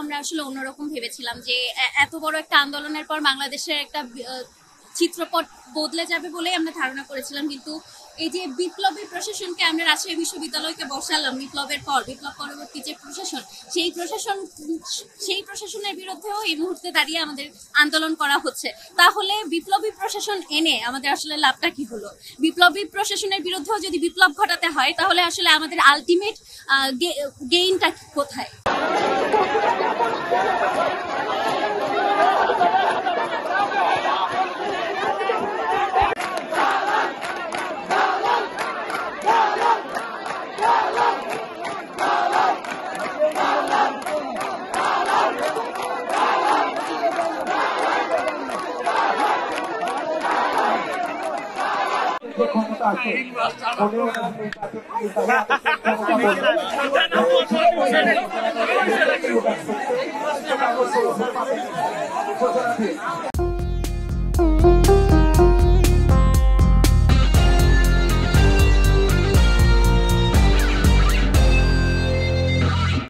আমরা আসলে অন্যরকম ভেবেছিলাম যে এত বড় একটা আন্দোলনের পর বাংলাদেশের একটা চিত্রপট বদলে যাবে বলেই আমরা ধারণা করেছিলাম, কিন্তু এই যে বিপ্লবী প্রশাসনকে আমরা রাজশাহী বিশ্ববিদ্যালয়কে বসালাম, বিপ্লবের পর বিপ্লব পরবর্তী যে প্রশাসন, সেই প্রশাসনের বিরুদ্ধেও এই মুহূর্তে দাঁড়িয়ে আমাদের আন্দোলন করা হচ্ছে। তাহলে বিপ্লবী প্রশাসন এনে আমাদের আসলে লাভটা কি হলো? বিপ্লবী প্রশাসনের বিরুদ্ধেও যদি বিপ্লব ঘটাতে হয় তাহলে আসলে আমাদের আলটিমেট গেইনটা কোথায়? ক্ষমতা আছে ক্ষমতা